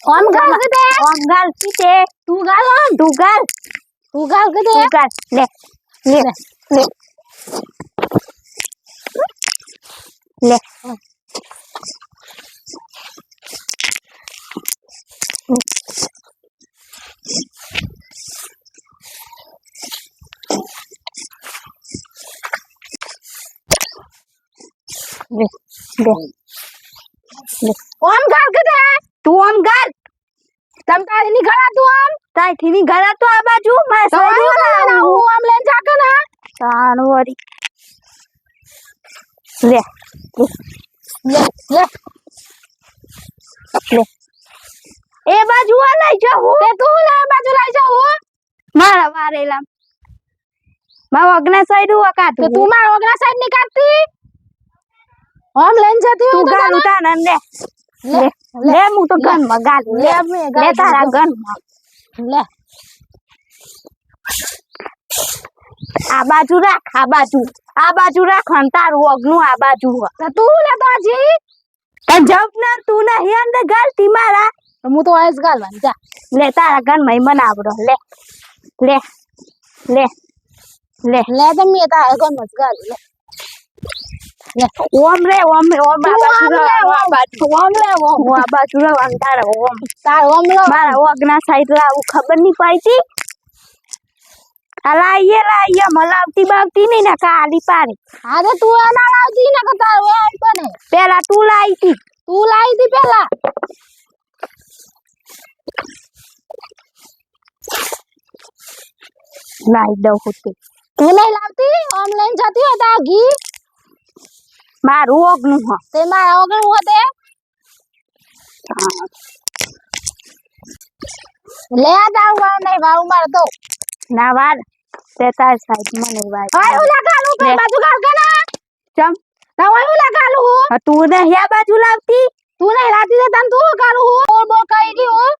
ઓમ ગાલ કે દે ઓમ ગાલ પીતે તું ગાલ ઓમ તું ગાલ કે દે તું ગાલ લે લે લે લે લે લે ઓમ ગાલ કે દે તું ઓમ ગાલ તમ તારી ની ગળા તું ઓમ તાઈથી ની ગળા તો આ બાજુ માર તો સાઈડ ના હું ઓમ લઈને જા કે ના તાણ વરી લે લે લે લે એ બાજુ આ લઈ જાઉં તે તું લે બાજુ લઈ જાઉં મારા વારેલા મારા અગના સાઈડ હું તો કાઢું તું માર ઓગરા સાઈડ ની કાઢતી ઓમ લઈને જતી તું હોય તો ગાલ ઉતાર ને લે લે હું તો ગન માં ગાલ લે લે મે ગાલ તારા ગન માં લે આ બાજુ રાખ આ બાજુ રાખ અને તારું અગનું આ બાજુ હ તો તું લે તો હજી તન જપ ના તું નહીં અંદર ગાલતી મારા હું તો આઈસ ગાલવાની જા લે તારા ગન માં મનાવડો લે લે લે લે લે તો મે તારા ગન મત ગાલ લે ઓમ રે ઓમ ઓમ આ બાજુ રે આ બાજુ ઓમ લે ઓમ હું આ બાજુ રે અને તારા ઓમ તાર ઓમ લે મારા અગના સાઈડ લાવું ખબર નહીં પાઈતી લાઈએ મલાવતી બાવતી નહીં ને કાલી પાડી હા તો તું એના લાવતી ને કે તાર ઓમ બને પેલા તું લાઈ તી તું લાવી દી પેલા લાઈ દઉં હોતી તું નહીં લાવતી ઓમ લઈને જતી હોય તા ઘી મારું ઓગનું હ તે મારા ઓગણ હોતે લે આ તારું વાવ નહીં વાવ માર તો ના વાર તે તાર સાઈડ મને વાર હાય હું લગાલું પે બાજુ ગાલ કે ના ચમ ના હોય હું લગાલું તું ને ह्या બાજુ લાવતી તું નહીં લાતી દે તન તું ગાલું બોલ બોલ કઈ ગયું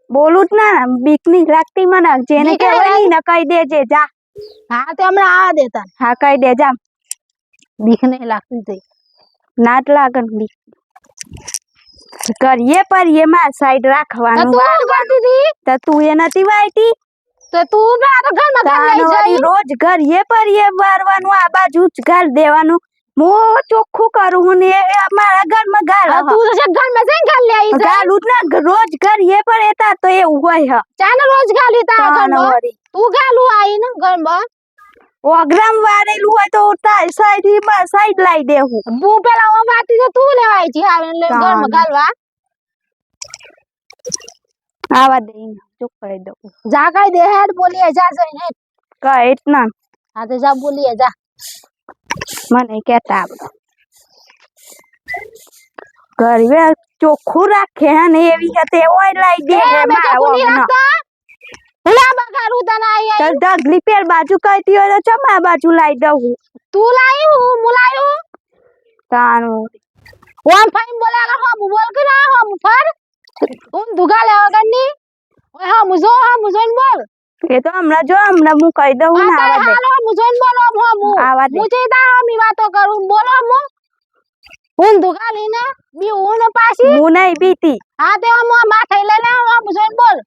બોલું જ ના બીક નહીં લાગતી મને જેને બીક કહેવાય નહીં નહીં ને કહી દેજે જા હા તે હમણાં આ દે તન હા કહી દે જા બીક નહીં લાગતી તે નાટ લાગન બીક કરીએ પર એ માં સાઈડ રાખવાનું તું વારવાનું. કરતી હતી તો તું એ નથી વાયતી તો તું બે આ તો ઘરમાં ઘર લઈ તાનો જઈ વળી રોજ કરીએ પર એ વારવાનું આ બાજુ જ ગાલ દેવાનું હું ચોખ્ખું કરું હું ને એ અમારા ઘરમાં ગાલ આ તું તો ઘરમાં જઈને ઘર લઈ આવી છે ગાલું જ ના રોજ કરીએ પર એતા તો એવું હોય હ ચાને રોજ ગાલી તા તાનો ઘરમાં વળી તું ગાલું આઈ ને ઘરમાં ઓગ્રામ વારેલું હોય તો તાર સાઈડ લાઈ દેવું હું પેલા ઓ વાતી તો તું લેવાય છે આવે ને ઘરમાં ગાલવા આવા દે ચૂપ કરી દઉં જા કઈ દે હેડ બોલીએ જા જઈને કઈ ના હા તો જા બોલીએ જા મને કેતા આવડો ઘરે ચોખ્ખું રાખે હે ને એવી હતી ઓય લાઈ દે હે મારા ઓગના હુલા બગાડું તને આઈ ચલ ડગલી પેર બાજુ કઈતી હોય તો ચમ આ બાજુ લાઈ દઉં તું લાયું હું લાયું તાનું ઓમ ફાઈન બોલાલા હો બોલ કે ના હો ફર દુગા લે વગરની ઓય હા મુજો ને બોલ એ તો હમણાં હું કહી દઉં ને આવા દે હાલો મુજો ને બોલો હો આવા દે મુજે તા મી વાતો કરું બોલો હું દુગા લીને બી હું ને પાછી હું નહીં બીતી હા તે માથે લઈ લે હો મુજો ને બોલ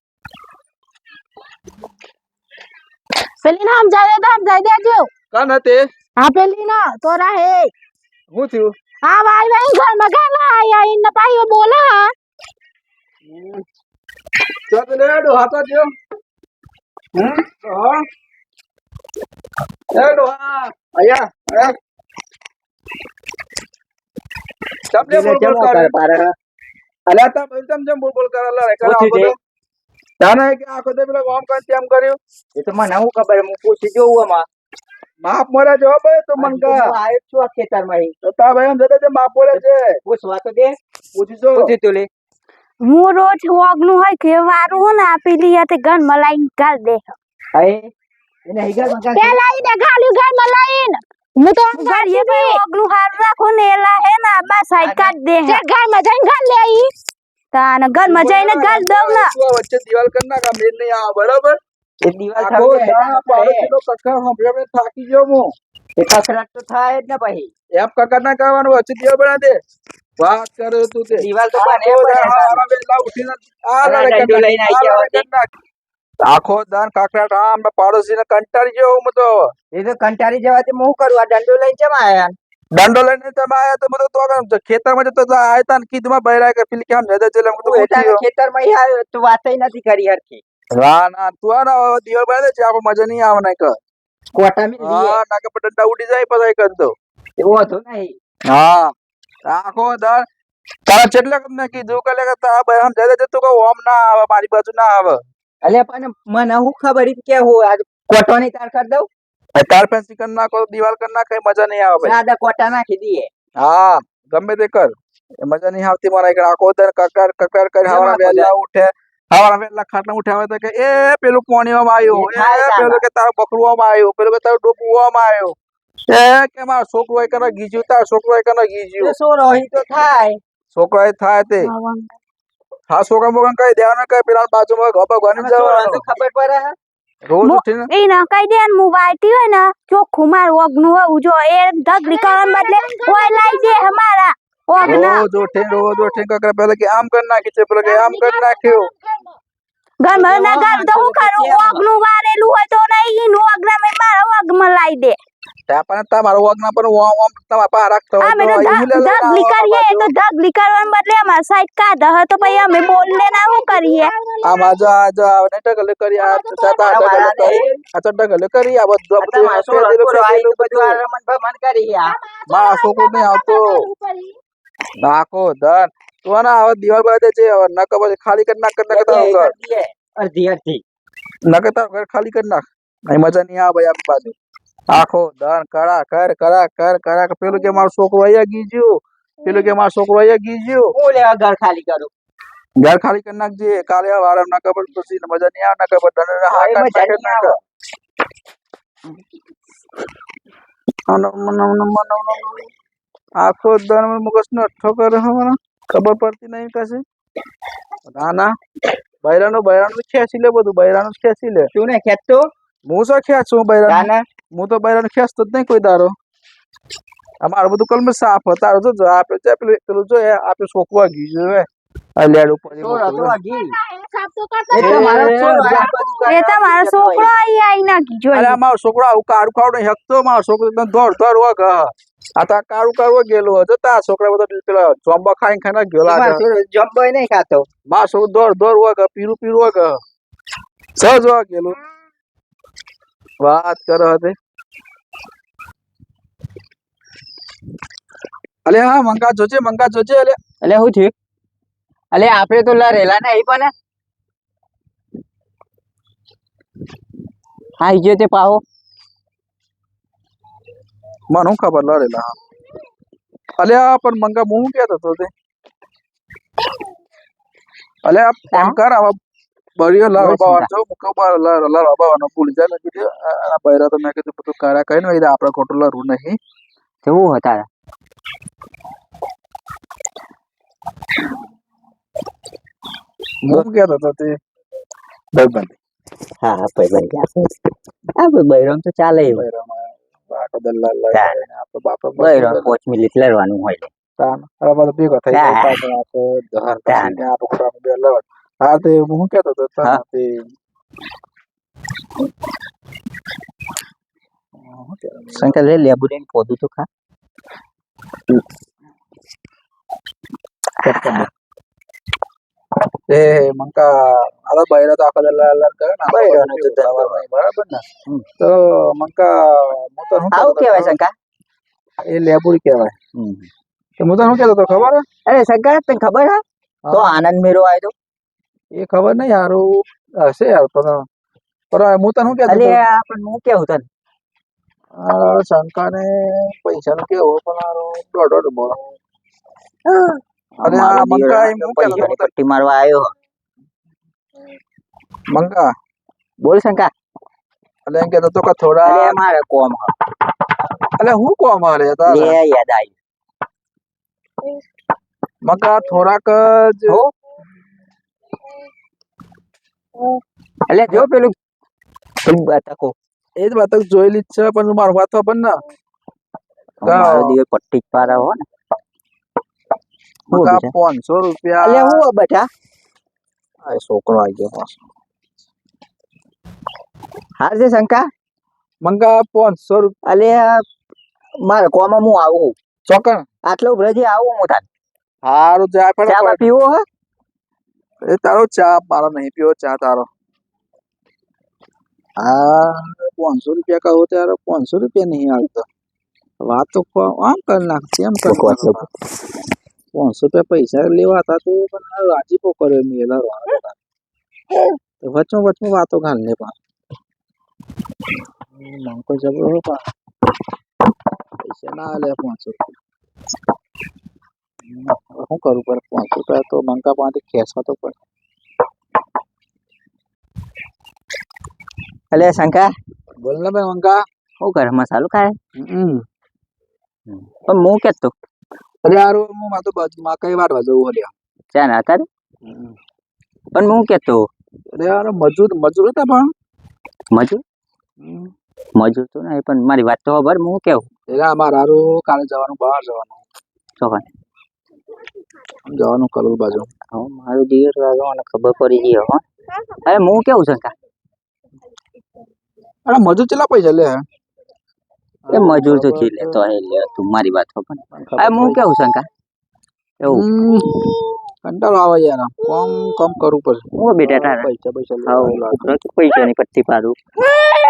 પેલી ના સમજાઈ દેજો કાન હતે હા પેલી ના તોરા હે હું થયું હા ભાઈ ભાઈ ઘર માં ગાલા આયા ઇન પાઈ બોલા ચાલ લે ડો હાથા જો હા એ ડો હા આયા ચાપલે બોલ બોલ કરે અલ્યા તા બોલતમ જેમ બોલ બોલ કરે લા કરા બધો જાણે કે આખો દે પેલો કામ કર તેમ કર્યું એ તો મને હું ખબર હું પૂછી જોઉં આમાં માપ મોરા જવાબ હે તો મન કા આયો છું આ ખેતરમાં તો તા ભાઈ એમ જતા માપ મોરે છે પૂછવા તો દે પૂછી જો પૂછી તો લે હું રોજ ઓગનું હોય કે વારું હું ને આપેલી હતી ઘર મલાઈ ગાલ દે હે એને હિગર મગા પેલા ઈ દે ગાલ્યું ઘર માં લઈને હું તો ઘર એ ભાઈ ઓગનું હાર રાખો ને એલા હે ને આ સાઈડ કાઢ દે જે ઘર માં જઈને ઘર લે ઈ તાને ઘર માં જઈને ગાલ દઉં ને વચ્ચે દિવાલ કર નાખા મેલ નહીં આવે બરાબર એ દીવાલ આખો થાવ પાડોશીનો કક્કા હમણાં થાકી ગયો હું એ કસરત તો થાય જ ને પછી એમ કક્કા ના કરવાનું વચ્ચે દિવાલ બના દે વાત કરે તું તે દિવાલ તો આખો બને દાન પણ હારા વેલા ઉઠીને આ અલા, લડે દંડો લઈને આઈ ગયા હોતે. આખો દાન કાકડા આમ પાડોશીને કંટાળી ગયો હું તો એ તો કંટાળી જવાથી હું કરું આ દંડો લઈને કેમ આયા દંડો લઈને તમે આયા તો બધું તો ખેતરમાં જતો તો આયતા ને કીધમાં બૈરા કે પેલી કેમ જદે ચલે હું તો પૂછ્યો ખેતરમાં ઈ આવ્યો તું વાત નથી કરી હરખી ના ના તું આ ના દિવાલ બનાવે છે આપણે મજા નહીં આવે ના કર કોટા મી લીએ હા ના કે ડંડા ઉડી જાય પછી કર દો એવું હતું નહીં હા આખો દાન તારા ચેટલા તમને કીધું કે લે તા બૈરામ જદે જતો કે ઓમ ના આવે મારી બાજુ ના આવે અલે પણ મને હું ખબર ઈ કે હું આજ કોટોની તાર કરી દઉં તાર ફેન્સી કર નાખો દિવાલ કર નાખે મજા નહીં આવે ભાઈ સાદા કોટા નાખી દઈએ હા ગમે તે કર એ મજા નહીં આવતી મારા એકડે આખો દર કકર કકર કરી હવાના વેલા ઉઠે હવાના વેલા ખાટલા ઉઠાવે તો કે એ પેલું કોણીઓમાં આવ્યું એ પેલું કે તારું બકરુઓમાં આવ્યું પેલું કે તારું ડોકુઓમાં આવ્યું એ કે મારો છોકરો એ કને ગીજ્યું તાર છોકરો એ કને ગીજ્યું શું રોહી તો થાય છોકરો એ થાય તે હા છોકરા મોકન કઈ દેવાના કઈ પેલા બાજુમાં ઘર ભગવાન જવાનું તો ખબર પડે હે? રોજ ઉઠીને એ ના કહી દે ને હું વાળતી હોય ને ચોખ્ખું મારું ઓગનું હોવું જો એ ઢગલી કરવા બદલે ઓય લાઈ દે હમારા ઓગના રોજ ઉઠીને કકર પેલા કે આમ કર નાખી છે પેલો કે આમ કર નાખ્યું ગમે ના ગમ તો હું કરું ઓગનું વારેલું હોય તો નહીં ઈનું ઓગના મેં મારા ઓગમાં લાઈ દે ત્યાં પણ તમારો વાગના પણ ઓમ ઓમ તમારા પા રાખતો અમે તો ઢગલી કરીએ તો ઢગલી કરવાને બદલે અમાર સાઈડ કાઢ હે તો પછી અમે બોલને ના શું કરીએ આ માજો ને ટગલે કરી આ ચાતા ટગલે કરી આ તો ટગલે કરી આ બધું તમારે શું રખડો આઈ બધું આ રમણ ભમણ કરી આ માં છોકરો નહીં આવતો નાખો ધન તો ના હવે દિવાલ બાજે છે હવે ન કબર ખાલી કરી નાખ કર દઈએ અડધી અડધી ન કરતા ઘર ખાલી કરી નાખ નહીં મજા નહીં આવે ભાઈ આપણી બાજુ આખો ધન કરા પેલું કે મારો છોકરો અહીંયા ગીજ્યું પેલું કે મારો છોકરો અહીંયા ગીજ્યું હું લેવા ઘર ખાલી કરું ઘર ખાલી કરી નાખજે કાલે વારમ ના ખબર પછી મજા નહીં આવે ના ખબર ધન હા એ મજા નહીં આવે. આખો દન મગજ નો અઠ્ઠો કરે હમણાં ખબર પડતી નહીં કશે ના ના બૈરાનું ખેંચી લે બધું બૈરાનું ખેંચી લે તું ને ખેંચતો હું શું ખેંચું બૈરાનું તાને હું તો બૈરાનું ખેંચતો જ નહીં કોઈ દારો અમારું બધું કલમ સાફ તારું જો આપણે પેલું જો આપણે સોકવા ગયું જોઈએ આ લેડ ઉપર એ છોડ હતો બધું. આ ઘી સાફ તો એ કરતા તો મારો નહીં. છોડ આ બધું કરે. એ તમારો છોકરો આઈ આઈ નાખી અરે જોઈ આ મારો છોકરો આવું કારું ખાવડે હકતો મારો છોકરો એકદમ દોડ વગ આ તો આ કારું કારું ગયેલું હતો તા છોકરા બધા પેલા ચોંબા ખાઈને ગયો મારો લાગે છોડ જમ્બોય નહીં ખાતો મારો છોકરો દોડ વગ પીરું વગ સહજ વગ ગયેલું વાત કરો હતી અલે હા મંગા જોજે અલે એટલે શું થયું અલે આપણે તો લરેલા નહીં પણ આઈ ગયો તે પાહો મને શું ખબર લડેલા અલે આ પણ મંગા હું શું કહેતો હતો તે અલે આ પંકર આવા બળિયો લાવવા વાળો મુકવા લાવવાનો ભૂલી જાય મેં કીધું આ બૈરા તો મેં કીધું બધું કારા કઈ ને આપણે ખોટું લડવું નહીં કેવું હતા હું કહેતો હતો તે ભાઈબંધ હા ભાઈ બૈરમ તો ચાલે એવું આખો દલ્લાલ લઈ ચાલે. આપણે બાપા બૈરમ 5 મિનિટ લડવાનું હોય તાન હવે બધું ભેગો થઈ હા. જાય પાછળ આખો દહન તાન. કરીને આપણે ખોટા બે લડત હા તે હું શું કહેતો હતો તાન હા. તે શું કહેતો હતો? શંકર લે લેબુ લઈને પોદું તો ખા એ મંકા અરે બૈરા તો આખો દલ્લાલ કરે ને આપણે બૈરાનો તો બધું ધંધો સવારમાં બરાબર ને તો મંકા હું તો શું આવું કહેતો કેવાય હતો? શંકા એ લેબુડી કહેવાય તો હું તો શું કહેતો હતો ખબર હે? અરે શંકર તને ખબર હે તો હા. આનંદ મેરો આવ્યો એ ખબર નહીં યારું હશે યાર પણ હું તને શું કહેતો અલે હતો? આ પણ હું કેવું તને શંકાને પૈસાનું કેવું પણ હારું દોઢ બોલો અરે મારો આ દીકરો મંગા એમ હું કહેતો હતો? પૈસાની પટ્ટી મારવા આવ્યો મંગા બોલ શંકા એટલે એમ કહેતો હતો કે થોડા અલે મારે કોમ હ એટલે હું કોમ હારે લે તારે યાદ આવ્યું મંગા થોડાક જ હો અલે જો પેલું બતાકો એ જ વાત જોયેલી જ છે પણ મારું વાત ખબર ને મારો દીકરો પટ્ટી જ પારાવો ને મંગા બેટા? 500 રૂપિયા. અલ્યા હું આ બેટા આ છોકરો આવી ગયો પાછો. હાર છે શંકા મંગા 500 રૂપિયા. અલ્યા મારે કોમાં હું આવું ચોકણ આટલો બ્રજે આવું હું તાર હારું જાય પણ ચા બા પીવો હે એ તારો ચા મારો નહીં પીવો ચા તારો. હા 500 રૂપિયા કહો ત્યારે 500 રૂપિયા નહીં આવતો. વાત તો આમ કરી નાખતી એમ કરી બકવાસ નાખો. 500 રૂપિયા પૈસા લેવા હતા તો પણ આ રાજીપો કર્યો મેલા તો વચમાં વાતો ઘાલ ને પણ મંકો જબરો હો પણ પૈસા ના લે 500 રૂપિયા. શું કરું પર 500 રૂપિયા તો મંકા પાસેથી ખેંચવા તો પડે. અલ્યા શંકા બોલ ને ભાઈ મંકા. શું કરે મસાલો ખાય હમ પણ હું કેતો અરે હારું હું માં તો કઈ વારવા જવું હલ્યા. ચા ના તારે પણ હું કેતો અરે યાર મજૂર હતા પણ મજૂર મજૂર તો નહીં પણ મારી વાત તો ખબર હું કેવું એટલે અમારે હારું કાલે જવાનું બહાર જવાનું ચોકન જવાનું કલોલ બાજુ. હા મારું દિવસ લાગે મને ખબર પડી ગઈ હો અરે હું કેવું શંકા અરે મજૂર કેટલા પૈસા લે એ મજૂર તો જી લે તો લે તું મારી વાત ખબર અરે હું કેવું શંકા એવું કંટાળો આવે યાર કોમ કરવું પડે. હું બેટા તારે પૈસા હા પૈસાની પટ્ટી પાડું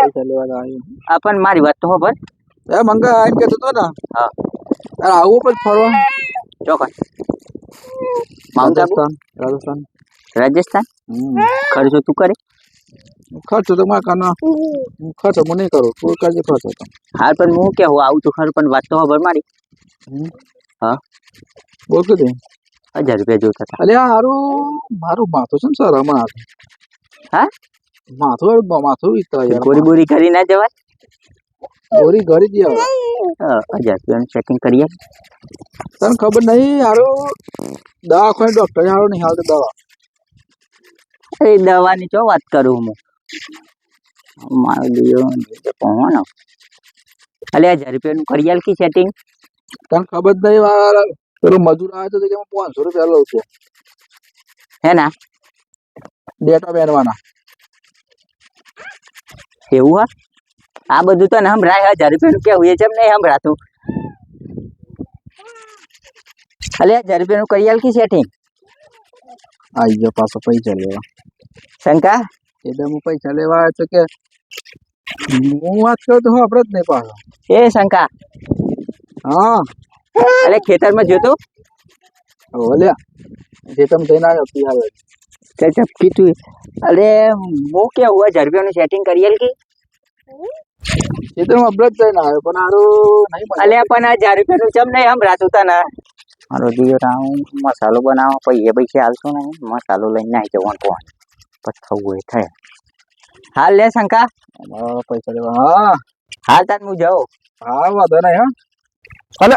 પૈસા લેવા આવ્યું. આ પણ મારી વાત તો ખબર એ મંગા આઈને કહેતો હતો ને હા અરે આવું પણ ફરવા ચોકન માઉન્ટ આબુ રાજસ્થાન. રાજસ્થાન ખર્ચો તું કરે ખર્ચો તો મારે કાનો ખર્ચો હું નહીં કરું તું કરજે ખર્ચો તો. હા પણ હું કેવું આવું તો ખરું પણ વાત તો ખબર મારી હા બોલ કે 1000 રૂપિયા જોતા હતા અરે હારું મારું માથું છે ને સર હમણાં હા માથું વીકતા યાર. ગોરી બોરી કરી ના જવાય ગોરી ઘરી ગયા 1000 રૂપિયાનું ચેકિંગ કરીએ તને ખબર નહીં હારું દવાખાને ડોક્ટર હારું નહીં હાલતો દવા. અરે દવાની ચો વાત કરું હું મારો દિયો પહોંચો અલે 1000 રૂપિયાનું કરી આલ કી સેટિંગ તને ખબર જ નહીં વાર પેલું મજૂર આવે તો કે 500 રૂપિયા લઉં છું હે ના ડેટા બેનવાના. એવું હા આ બધું તો ને સંભળાય 1000 રૂપિયાનું કેવું એ જેમ નહીં સંભળાતું અલે 1000 રૂપિયાનું કરી આલ કી સેટિંગ આવી ગયો પાછો પૈસા લેવા. શંકા એટલે હું પૈસા લેવા આવ્યો તો કે હું વાત કરું તો આપણે જ નહીં પાછો. એ શંકા હા અલે ખેતરમાં જોતો ઓલ્યા જે તમે જઈને આવ્યો પિયાવે તે ચપકી તું અરે હું કેવું 1000 રૂપિયાનું સેટિંગ કરી આલ કી એ તો હું આપણે જ જઈને આવ્યો પણ હારું નહીં મળે. અલે પણ 1000 રૂપિયાનું ચમ નહીં સંભળાતું તને મારો દિયો હું મસાલો બનાવો પૈસે આવશો ને મસાલો લઈને આવી જવાનું કોણ પછી થવું હોય થાય હાલ લે શંકા અમારા પૈસા લેવા. હા હાલ તાર હું જાઉં હા વાંધો નહીં હા. અલે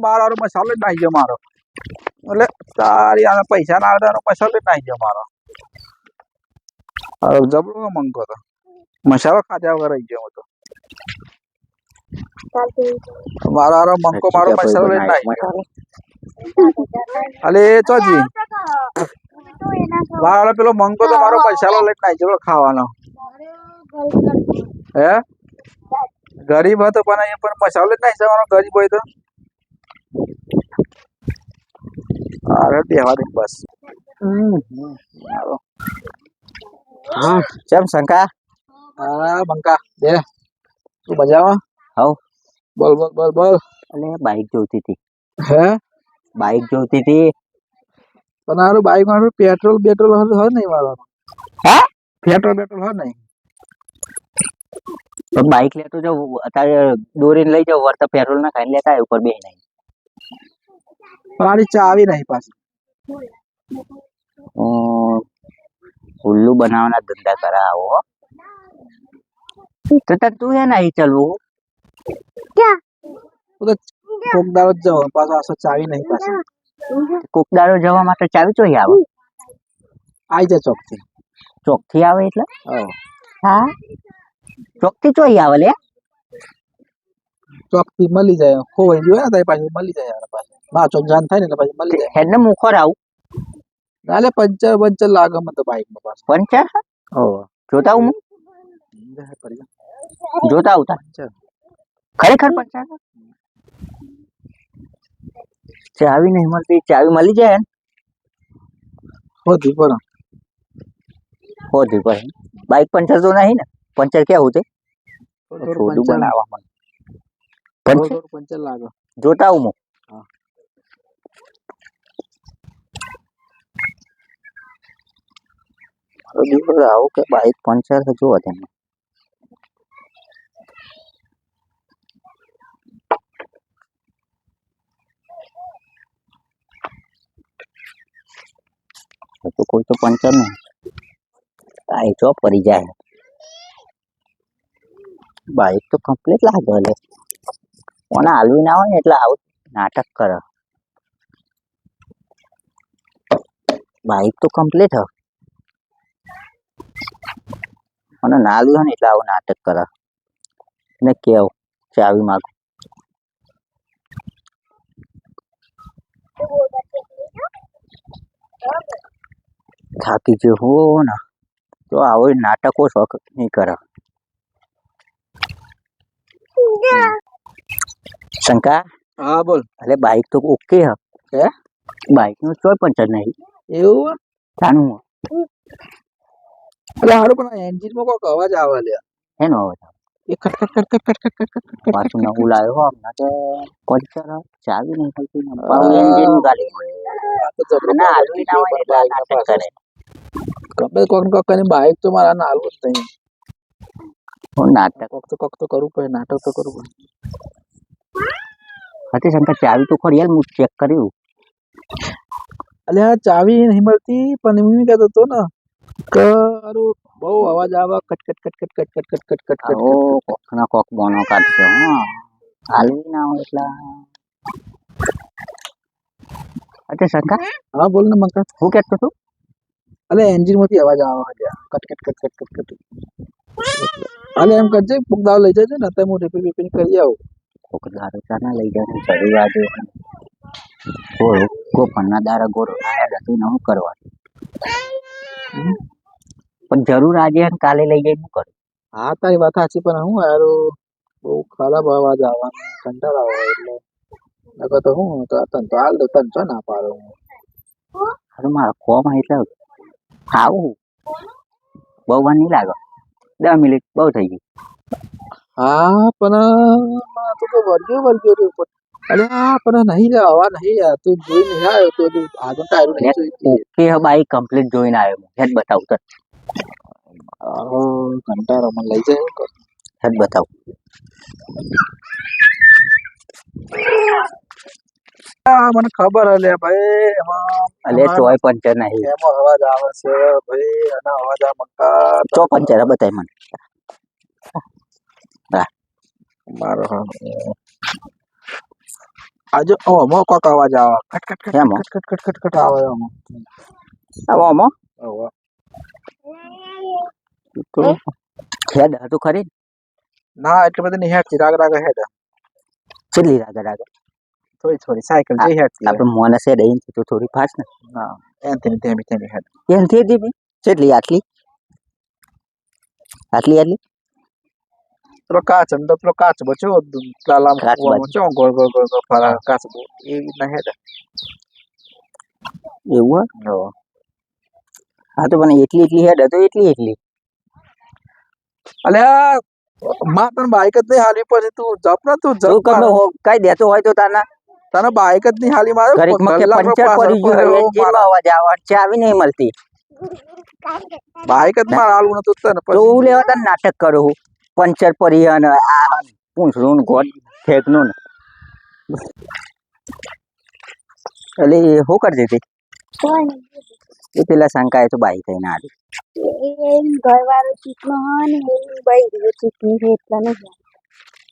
મારો મસાલો જ નાખી ગયો મારો એટલે તારી આને પૈસા ના આવે મસાલો જ નાખી ગયો મારો. જબરો મંગો તો મસાલો ખાધા વગર રહી ગયો હતો મારો મંકો મારો મસાલો લઈને નાખી ગયો. અલે ચોજી મારો પેલો મંકો તો મારો મસાલો લઈને નાખી ગયો ખાવાનો. હે ગરીબ હતો પણ એ પણ મસાલો જ નાખી જવાનો ગરીબ હોય તો. અરે બેહવા દે બસ. હા ચમ શંકા હા બંકા દે તું બજાવા હવ બોલ બોલ બોલ બોલ. અને બાઈક જોતી હતી હે બાઈક જોતી હતી પણ હારું બાઈક માં પેટ્રોલ હોય નહીં મારવાનું. હે પેટ્રોલ હોય નહીં તો બાઈક લેતો જાવ અત્યારે દોરીને લઈ જાવ વર્તા પેટ્રોલ ના ખાઈને લેતા ઉપર બે નહીં પણ આની ચાવી નહીં પાછી. ઉલ્લુ બનાવવાના ધંધા કરાવો તો તું હે નહીં ચલવું હું તો કોક દાડો જ જાઉં પાછો આસો ચાવી નહીં પાછી. કોકદારો જવા માટે ચાવી ચોઈ આવે આઈ જા ચોકથી. ચોકથી આવે એટલે હા હા ચોકથી ચોઈ આવે લે ચોકથી મળી જાય ખોવાઈ ગયો ને તારી પાછી મળી જાય યાર પાછી માં ચોક જાન થાય ને એટલે પછી મળી જાય હેડ ને મુખર આવું નાલે પંચર બંચર લાગે મને તો બાઈક માં પાછું પંચર ઓ જોતા આવું જોતા આવતા પંચર ખરેખર પંચર ચાવી નહીં મળતી ચાવી મળી જાય ને હોતી પર હોતી પછી બાઈક પંચર તો નહીં ને પંચર કેવું છે થોડું બનાવવા મને પંચર પંચર લાગે જોતા આવું હું આવું કે બાઈક પંચર છે જોવા તેને તો કોઈ તો પંચર નહીં આ જો પડી જાય બાઈક તો કમ્પ્લીટ લાગે એટલે કોને હાલવી ના હોય ને એટલે આવું નાટક કરે બાઈક તો કમ્પ્લીટ હ અને ના હાલવી હોય ને એટલે આવું નાટક કરે ને કેવું ચાવી માગું થાકી ગયો હો ને તો આવો નાટકો શોખ નહીં કરે શંકા હા બોલ અરે બાઈક તો ઓકે હ હે બાઈક નું ચોય પંચર નહીં એવું જાણું એટલે હારું પણ એન્જિન માં કોઈક અવાજ આવે લે એનો અવાજ એ ખટ ખટ ખટ ખટ ખટ ખટ ખટ ખટ પાછું નવું લાવ્યો હો હમણાં કે પંચર ચાવી નહીં થતી ને પાછું એન્જિન નું ગાડી આ તો જબરો ના હાલવી ના હોય ને એટલે આ નાટક કરે ગમે કોક કોકની બાઈક તો મારા નાલવું જ નહીં હું નાટક કોક તો કરવું પડે નાટક તો કરવું પડે હતી શંકર ચાવી તો ખરી યાર હું ચેક કર્યું અલે આ ચાવી નહીં મળતી પણ એમ કહેતો હતો ને કે હારું બહુ અવાજ આવે કટ કટ કટ કટ કટ કટ કટ કટ કટ ઓ કોક ના કોક બોનો કાઢશે હા હાલવી ના હોય એટલે હતી શંકર હા બોલ ને મકા હું કહેતો તું અલે એન્જિન માંથી અવાજ આવે છે કટ કટ કટ કટ કટ કટ અલે એમ કરજે પુગદાવ લઈ જજે ને અત્યારે હું રિપેર બિપેર કરી આવું કોક દારૂ ચા ના લઈ જાય જરૂર આજે ગોળો ગોપનના દારા ગોળો ના હતી ન કરવા પણ જરૂર આજે અને કાલે લઈ જાય શું કરું હા તારી વાત સાચી પણ હું યાર બહુ ખરાબ અવાજ આવવાનો કંટાળ આવે એટલે નકર તો હું તો તન તો હાલ દો તન ચો ના પાડો હું અરે મારા ખોમાં એટલે આવું બહુ વાર નહીં લાગે 10 મિનિટ બહુ થઈ ગઈ હા પણ તો વર્ગ્યો રહ્યો પણ અરે હા પણ નહીં લે હવા નહીં યાર તું જોઈ નહીં આવ્યો તો તું આગળ ટાયર નહીં જોઈ ઓકે બાઈક કમ્પ્લીટ જોઈને આવ્યો હેડ બતાવું તો કંટાળો મને લઈ જાય એવું કર હેડ બતાવું હા મને ખબર હલે ભાઈ અલે ચોય પંચર નહીં એમાં અવાજ આવે છે ભાઈ અને અવાજ આ મક્કા ચો પંચર બતાય મને મારો આજે ઓમો કોક અવાજ આવે કટ કટ કટ એમાં? કટ કટ કટ કટ આવે ઓમો આવામાં ઓવા તો હેડ હતું ખરી ના એટલે બધી નહીં હેડતી રાગ રાગ હેડ ચેટલી રાગે થોડી થોડી સાયકલ જે હેડતી આપણે મોને છે દઈ તો થોડી ફાસ્ટ ને ના એનથી ધીમી ધીમી હેડ એનથી દીધી ચેટલી આટલી આટલી આટલી પેલો કાચ અંદર પેલો કાચ બચ્યો લાલામ કાચ કુવામાં ચો ગોળ ગોળ ગોળ ગોળ ફરા કાચ બો એ રીતના હેડ એવું હો હા તો પણ એટલી એટલી હેડ હતો એટલી અલે માં તને બાઈક જ નહીં હાલી પછી તું જપ ને તું તું જપ કઈ કઈ દેતો હોય તો તાના તને બાઈક જ નહીં હાલી મારે ઘડીકમાં કે પંચર પડી ગયું એન્જિનમાં અવાજ આવે ચાવી નહીં મળતી બાઈક જ મારે હાલવું નતું તને તો હું લેવા તને નાટક કરું હું પંચર પડી અને આ પૂંછડું ને ગોળ ફેંકનું ને એટલે શું કરતી હતી એ પેલા શંકાએ તો બાઈ થઈને આવી ઘરવાળો ચીકનો હોય ને એ બઈ ચીકની છે એટલે નહીં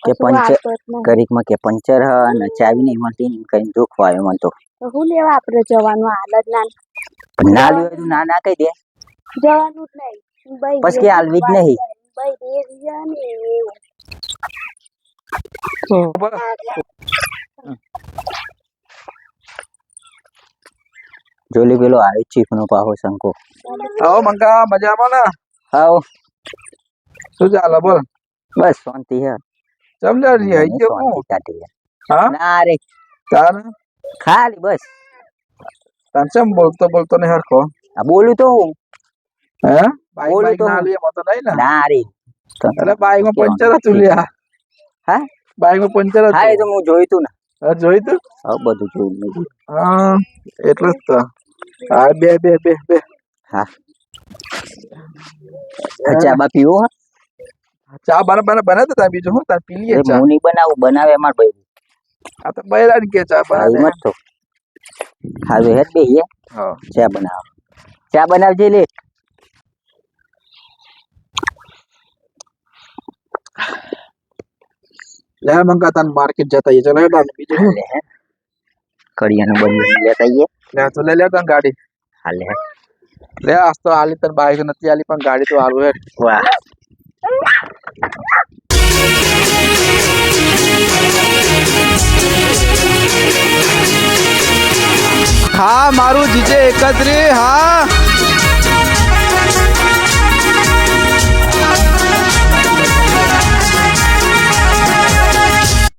કે પંચર ઘડીકમાં કે પંચર હ અને ચાવી નહીં મળતી ને કઈ દુઃખ આવ્યો મને તો શું લેવા આપણે જવાનું હાલત ના પણ ના લેવાય તો ના ના કહી દે જવાનું જ નહીં બઈ બસ કે હાલવી જ નહીં બઈ રીઝન એવું જોલી પેલો આવી ચીફ નો પાહો શંકો આવો મંગા મજામાં ને આવો શું ચાલે બોલ બસ શાંતિ હે સમજા રહી આઈ ગયો હું શાંતિ કાઢી હે. હા ના રે તાર ખાલી બસ તાર ચમ બોલતો ને હરખો આ બોલું તો હું હે બાઈક બોલું બાઈક તો ના હું. લે મત નહીં ને ના રે અરે બાઈક માં પંચર હતું લ્યા હા બાઈક માં પંચર હા એ હતું તો હું જોયું તું ને હા જોઈ તું હવે બધું જોયું મેં. હા એટલે જ તો હા બે હા આ ચા બા પીવો હે? ચા બને તો તાર બીજું હું તાર પી લઈએ એ ચા હું નહીં બનાવું બનાવે અમાર ભાઈ આ તો બૈરાન કે ચા હા બને એમ જ તો હવે હેડ બેહીએ હા ચા બનાવજે લે લે મંગા તાન માર્કેટ જતા ચલો હેડ આને બીજું હું લે કડિયાનું બની લેતા આઈએ લે તો લે તાન ગાડી હાલે હેડ. લે આજ તો આલી તન બાઈક નથી આલી પણ ગાડી તો આલું હેડ વાહ હા મારું જીજે 31 હા